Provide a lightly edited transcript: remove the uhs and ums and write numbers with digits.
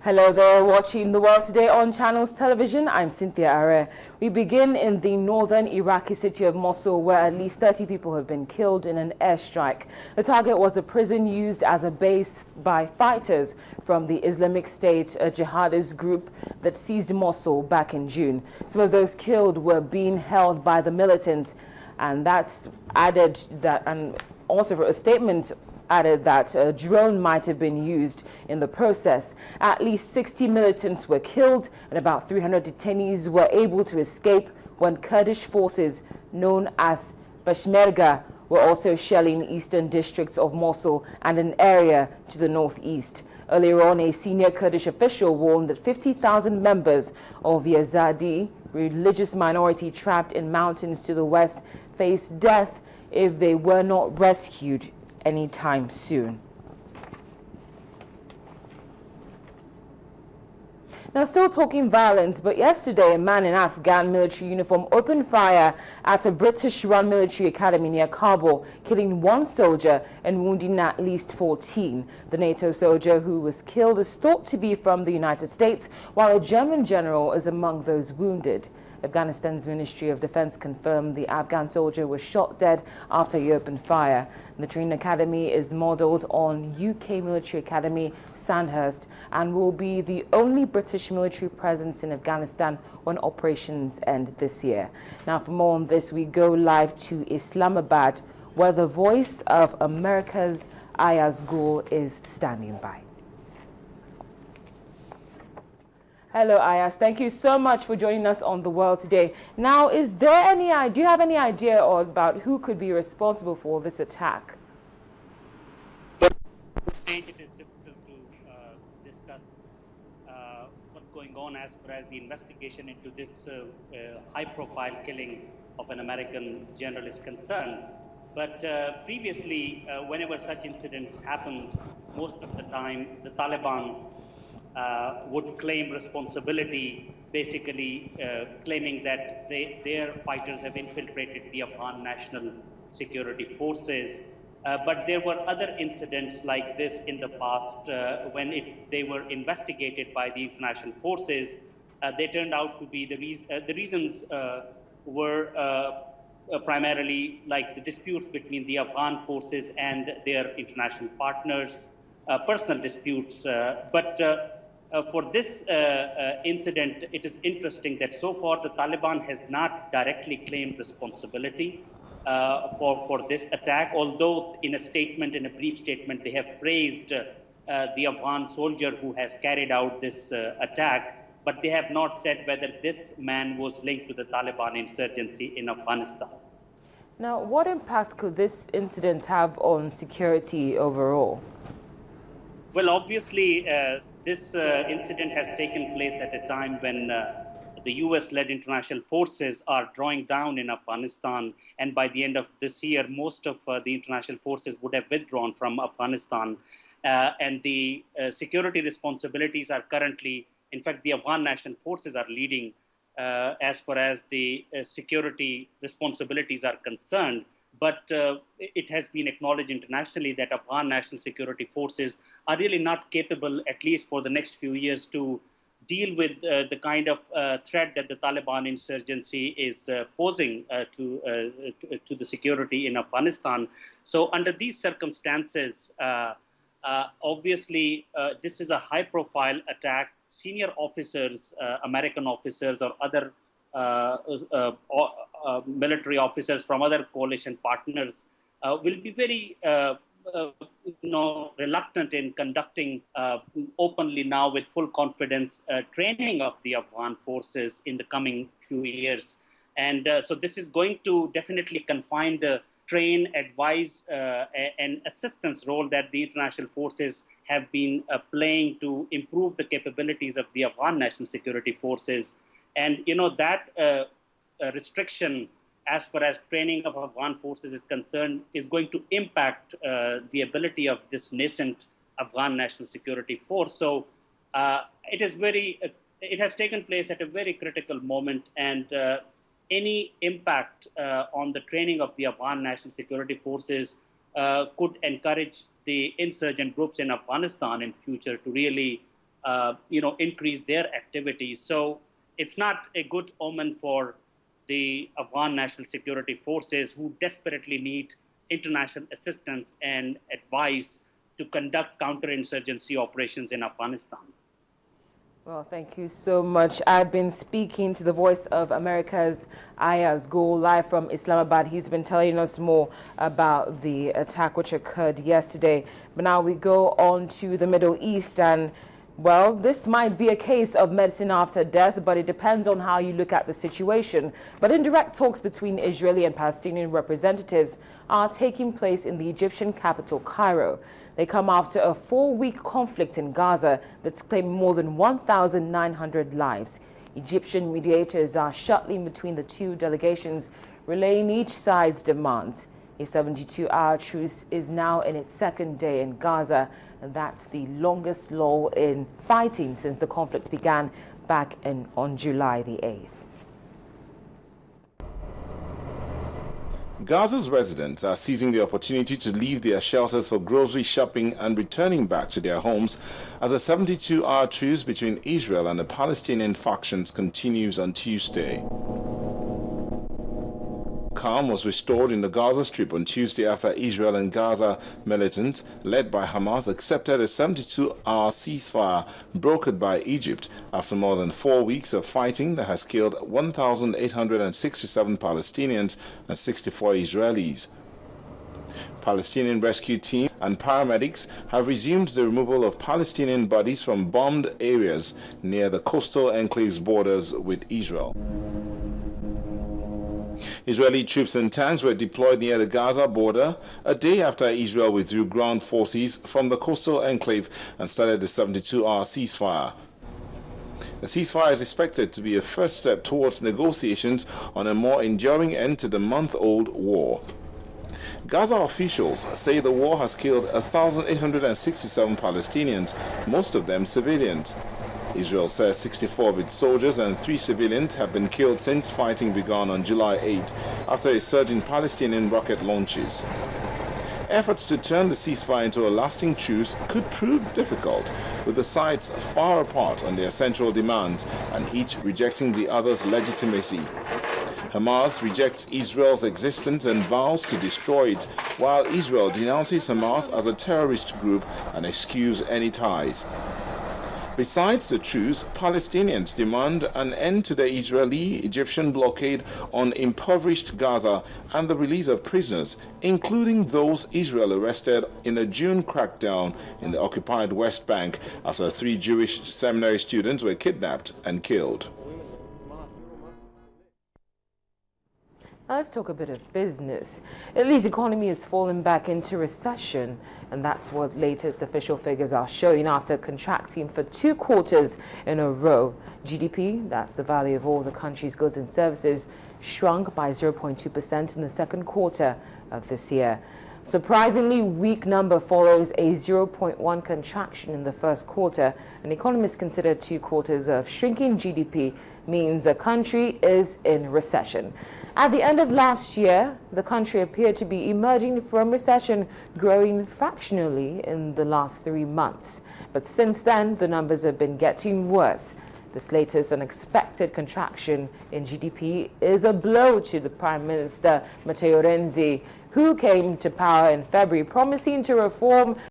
Hello there, watching The World Today on Channels Television. I'm Cynthia Are. We begin in the northern Iraqi city of Mosul, where at least 30 people have been killed in an airstrike. The target was a prison used as a base by fighters from the Islamic State, a jihadist group that seized Mosul back in June. Some of those killed were being held by the militants, and that's added that, and also a statement added that a drone might have been used in the process. At least 60 militants were killed and about 300 detainees were able to escape when Kurdish forces known as Peshmerga were also shelling eastern districts of Mosul and an area to the northeast. Earlier on, a senior Kurdish official warned that 50,000 members of the Yazidi religious minority trapped in mountains to the west face death if they were not rescued anytime soon. Now, still talking violence, but yesterday a man in Afghan military uniform opened fire at a British-run military academy near Kabul, killing one soldier and wounding at least 14. The NATO soldier who was killed is thought to be from the United States, while a German general is among those wounded. Afghanistan's Ministry of Defense confirmed the Afghan soldier was shot dead after he opened fire. The training academy is modeled on UK military academy Sandhurst and will be the only British military presence in Afghanistan when operations end this year. Now, for more on this, we go live to Islamabad, where the voice of America's Ayaz Gul is standing by. Hello, Ayaz. Thank you so much for joining us on The World Today. Now, do you have any idea about who could be responsible for this attack? At this stage, it is difficult to discuss what's going on as far as the investigation into this high-profile killing of an American general is concerned. But previously, whenever such incidents happened, most of the time, the Taliban would claim responsibility, basically claiming that their fighters have infiltrated the Afghan national security forces. But there were other incidents like this in the past when they were investigated by the international forces. They turned out to be the reasons were primarily like the disputes between the Afghan forces and their international partners, personal disputes. But for this incident, it is interesting that so far the Taliban has not directly claimed responsibility for this attack, although in a brief statement, they have praised the Afghan soldier who has carried out this attack, but they have not said whether this man was linked to the Taliban insurgency in Afghanistan. Now, what impact could this incident have on security overall? Well, obviously, this incident has taken place at a time when the US-led international forces are drawing down in Afghanistan, and by the end of this year, most of the international forces would have withdrawn from Afghanistan, and the security responsibilities are currently, in fact, the Afghan national forces are leading as far as the security responsibilities are concerned. But it has been acknowledged internationally that Afghan national security forces are really not capable, at least for the next few years, to deal with the kind of threat that the Taliban insurgency is posing to the security in Afghanistan. So under these circumstances, obviously, this is a high-profile attack. Senior officers, American officers or other military officers from other coalition partners will be very reluctant in conducting openly now with full confidence training of the Afghan forces in the coming few years. And so this is going to definitely confine the train, advise, and assistance role that the international forces have been playing to improve the capabilities of the Afghan national security forces. And, that restriction as far as training of Afghan forces is concerned is going to impact the ability of this nascent Afghan national security force. So it has taken place at a very critical moment, and any impact on the training of the Afghan national security forces could encourage the insurgent groups in Afghanistan in future to really increase their activities. So it's not a good omen for the Afghan National Security Forces, who desperately need international assistance and advice to conduct counterinsurgency operations in Afghanistan. Well, thank you so much. I've been speaking to the Voice of America's Ayaz Gul live from Islamabad. He's been telling us more about the attack which occurred yesterday. But now we go on to the Middle East, and well, this might be a case of medicine after death, but it depends on how you look at the situation. But indirect talks between Israeli and Palestinian representatives are taking place in the Egyptian capital, Cairo. They come after a 4-week conflict in Gaza that's claimed more than 1,900 lives. Egyptian mediators are shuttling between the two delegations, relaying each side's demands. A 72-hour truce is now in its second day in Gaza, and that's the longest lull in fighting since the conflict began back on July the 8th. Gaza's residents are seizing the opportunity to leave their shelters for grocery shopping and returning back to their homes as a 72-hour truce between Israel and the Palestinian factions continues on Tuesday. Calm was restored in the Gaza Strip on Tuesday after Israel and Gaza militants, led by Hamas, accepted a 72-hour ceasefire brokered by Egypt after more than 4 weeks of fighting that has killed 1,867 Palestinians and 64 Israelis. Palestinian rescue team and paramedics have resumed the removal of Palestinian bodies from bombed areas near the coastal enclave's borders with Israel. Israeli troops and tanks were deployed near the Gaza border a day after Israel withdrew ground forces from the coastal enclave and started the 72-hour ceasefire. The ceasefire is expected to be a first step towards negotiations on a more enduring end to the month-old war. Gaza officials say the war has killed 1,867 Palestinians, most of them civilians. Israel says 64 of its soldiers and 3 civilians have been killed since fighting began on July 8 after a surge in Palestinian rocket launches. Efforts to turn the ceasefire into a lasting truce could prove difficult, with the sides far apart on their central demands and each rejecting the other's legitimacy. Hamas rejects Israel's existence and vows to destroy it, while Israel denounces Hamas as a terrorist group and eschews any ties. Besides the truce, Palestinians demand an end to the Israeli-Egyptian blockade on impoverished Gaza and the release of prisoners, including those Israel arrested in a June crackdown in the occupied West Bank after 3 Jewish seminary students were kidnapped and killed. Now let's talk a bit of business. Italy's economy has fallen back into recession, and that's what latest official figures are showing after contracting for 2 quarters in a row. GDP, that's the value of all the country's goods and services, shrunk by 0.2% in the second quarter of this year. Surprisingly weak number follows a 0.1 contraction in the first quarter, and economists consider 2 quarters of shrinking GDP means the country is in recession. At the end of last year, the country appeared to be emerging from recession, growing fractionally in the last 3 months. But since then, the numbers have been getting worse. This latest unexpected contraction in GDP is a blow to the Prime Minister, Matteo Renzi, who came to power in February, promising to reform